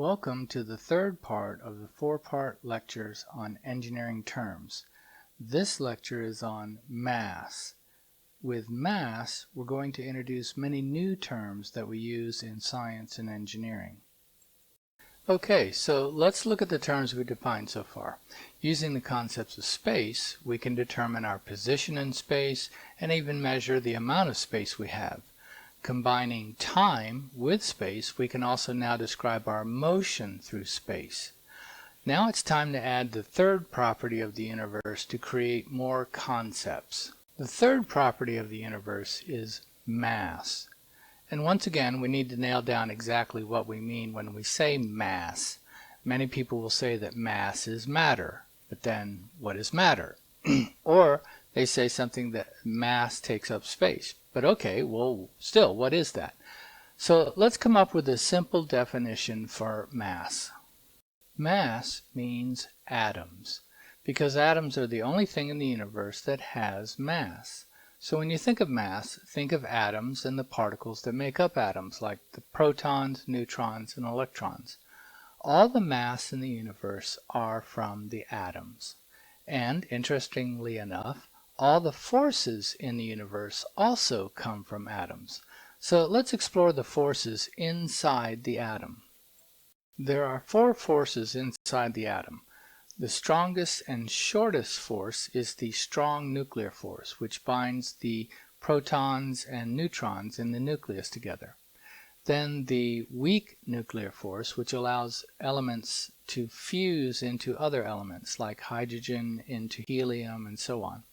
Welcome to the third part of the four-part lectures on engineering terms. This lecture is on mass. With mass, we're going to introduce many new terms that we use in science and engineering. Okay, so let's look at the terms we've defined so far. Using the concepts of space, we can determine our position in space and even measure the amount of space we have. Combining time with space, we can also now describe our motion through space. Now it's time to add the third property of the universe to create more concepts. The third property of the universe is mass. And once again, we need to nail down exactly what we mean when we say mass. Many people will say that mass is matter, but then what is matter? Or they say something that mass takes up space. But okay, well, still, what is that? So let's come up with a simple definition for mass. Mass means atoms, because atoms are the only thing in the universe that has mass. So when you think of mass, think of atoms and the particles that make up atoms, like the protons, neutrons, and electrons. All the mass in the universe are from the atoms. And interestingly enough, all the forces in the universe also come from atoms. So let's explore the forces inside the atom. There are four forces inside the atom. The strongest and shortest force is the strong nuclear force, which binds the protons and neutrons in the nucleus together. Then the weak nuclear force, which allows elements to fuse into other elements, like hydrogen into helium and so on.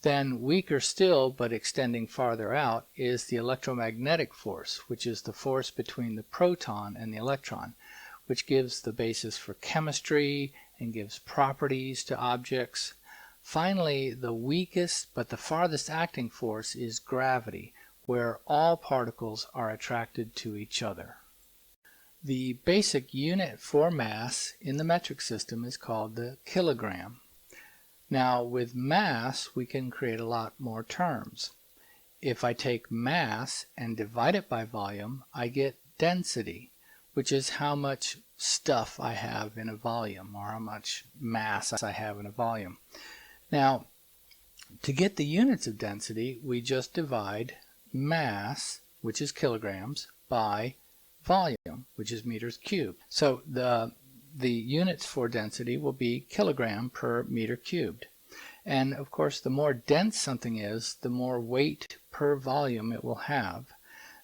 Then weaker still, but extending farther out, is the electromagnetic force, which is the force between the proton and the electron, which gives the basis for chemistry and gives properties to objects. Finally, the weakest but the farthest acting force is gravity, where all particles are attracted to each other. The basic unit for mass in the metric system is called the kilogram. Now with mass we can create a lot more terms. If I take mass and divide it by volume, I get density, which is how much stuff I have in a volume, or how much mass I have in a volume. Now to get the units of density, we just divide mass, which is kilograms, by volume, which is meters cubed. So the units for density will be kilogram per meter cubed. And of course, the more dense something is, the more weight per volume it will have.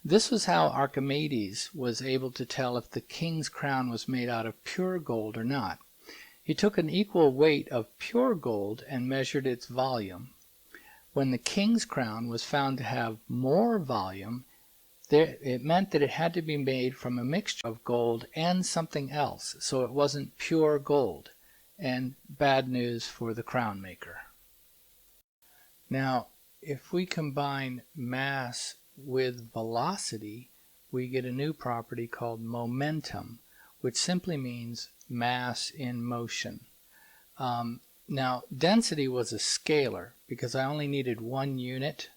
This was how Archimedes was able to tell if the king's crown was made out of pure gold or not. He took an equal weight of pure gold and measured its volume. When the king's crown was found to have more volume, it meant that it had to be made from a mixture of gold and something else, so it wasn't pure gold, and bad news for the crown maker. Now, if we combine mass with velocity, we get a new property called momentum, which simply means mass in motion. Now, density was a scalar, because I only needed one unit,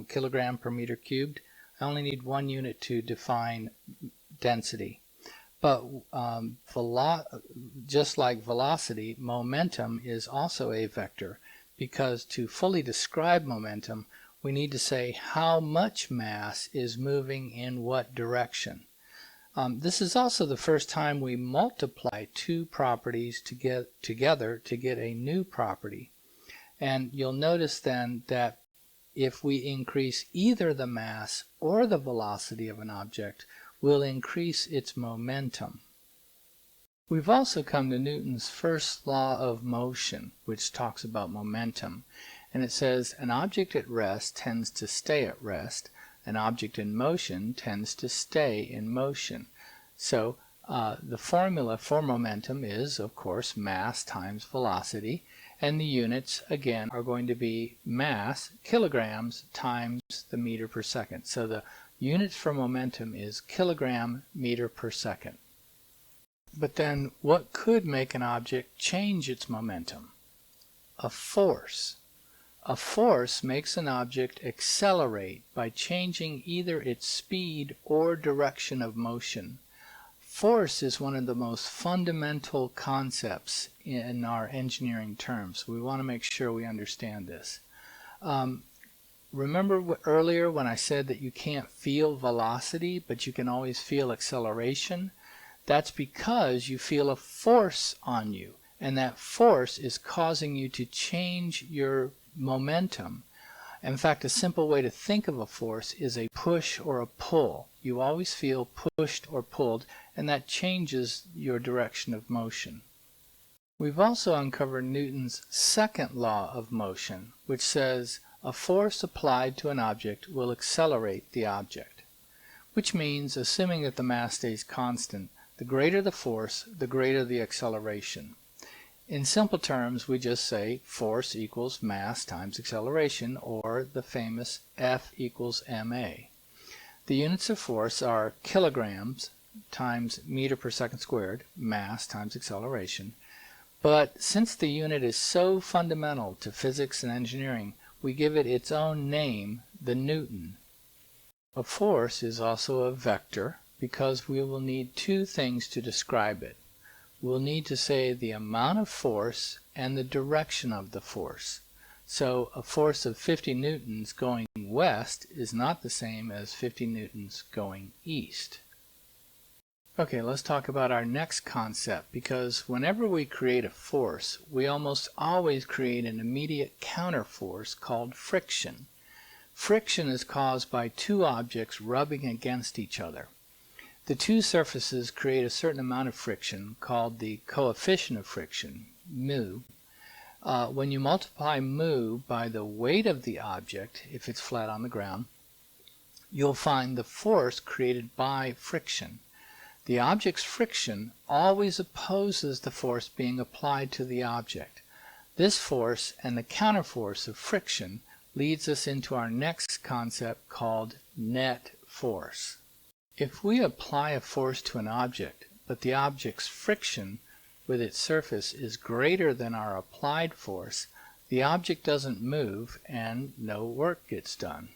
kilogram per meter cubed. I only need one unit to define density. But just like velocity, momentum is also a vector, because to fully describe momentum, we need to say how much mass is moving in what direction. This is also the first time we multiply two properties together to get a new property. And you'll notice then that if we increase either the mass or the velocity of an object, we'll increase its momentum. We've also come to Newton's first law of motion, which talks about momentum. And it says an object at rest tends to stay at rest. An object in motion tends to stay in motion. So the formula for momentum is, of course, mass times velocity. And the units, again, are going to be mass, kilograms, times the meter per second. So the units for momentum is kilogram meter per second. But then what could make an object change its momentum? A force. A force makes an object accelerate by changing either its speed or direction of motion. Force is one of the most fundamental concepts in our engineering terms. We want to make sure we understand this. Remember earlier when I said that you can't feel velocity, but you can always feel acceleration? That's because you feel a force on you, and that force is causing you to change your momentum. In fact, a simple way to think of a force is a push or a pull. You always feel pushed or pulled, and that changes your direction of motion. We've also uncovered Newton's second law of motion, which says a force applied to an object will accelerate the object, which means, assuming that the mass stays constant, the greater the force, the greater the acceleration. In simple terms, we just say force equals mass times acceleration, or the famous F equals ma. The units of force are kilograms times meter per second squared, mass times acceleration. But since the unit is so fundamental to physics and engineering, we give it its own name, the Newton. A force is also a vector because we will need two things to describe it. We'll need to say the amount of force and the direction of the force. So a force of 50 newtons going west is not the same as 50 newtons going east. Okay, let's talk about our next concept, because whenever we create a force, we almost always create an immediate counterforce called friction. Friction is caused by two objects rubbing against each other. The two surfaces create a certain amount of friction called the coefficient of friction, mu. When you multiply mu by the weight of the object, if it's flat on the ground, you'll find the force created by friction. The object's friction always opposes the force being applied to the object. This force and the counterforce of friction leads us into our next concept called net force. If we apply a force to an object, but the object's friction with its surface is greater than our applied force, the object doesn't move and no work gets done.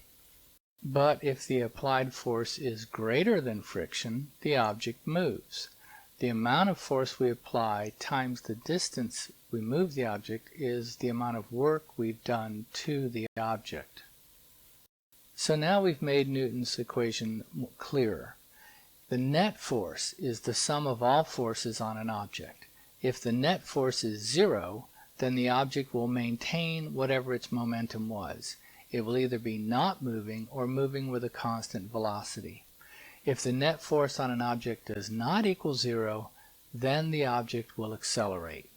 But if the applied force is greater than friction, the object moves. The amount of force we apply times the distance we move the object is the amount of work we've done to the object. So now we've made Newton's equation clearer. The net force is the sum of all forces on an object. If the net force is zero, then the object will maintain whatever its momentum was. It will either be not moving or moving with a constant velocity. If the net force on an object does not equal zero, then the object will accelerate.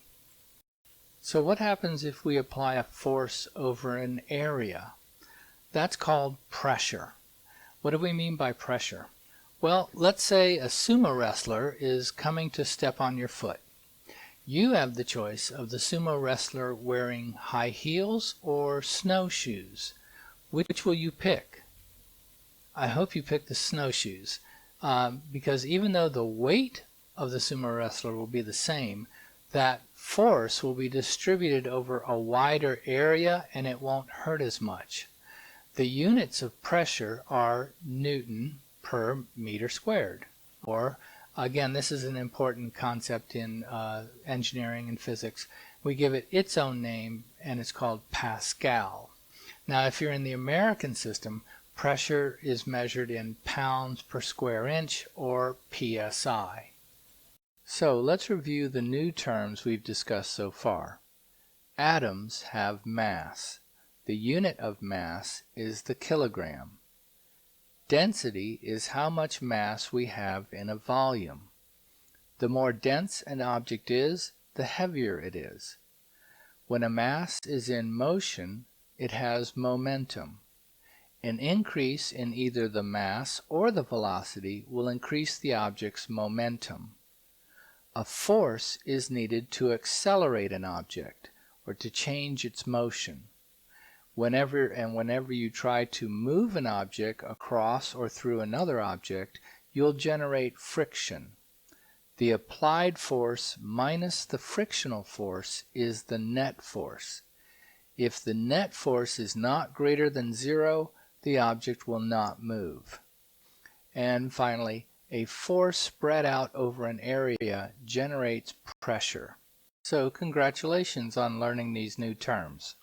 So what happens if we apply a force over an area? That's called pressure. What do we mean by pressure? Well, let's say a sumo wrestler is coming to step on your foot. You have the choice of the sumo wrestler wearing high heels or snowshoes. Which will you pick? I hope you pick the snowshoes, because even though the weight of the sumo wrestler will be the same, that force will be distributed over a wider area and it won't hurt as much. The units of pressure are Newton per meter squared, or again, this is an important concept in engineering and physics. We give it its own name and it's called Pascal. Now if you're in the American system, pressure is measured in pounds per square inch, or PSI. So let's review the new terms we've discussed so far. Atoms have mass. The unit of mass is the kilogram. Density is how much mass we have in a volume. The more dense an object is, the heavier it is. When a mass is in motion, it has momentum. An increase in either the mass or the velocity will increase the object's momentum. A force is needed to accelerate an object or to change its motion. Whenever you try to move an object across or through another object, you'll generate friction. The applied force minus the frictional force is the net force. If the net force is not greater than zero, the object will not move. And finally, A force spread out over an area generates pressure. So congratulations on learning these new terms.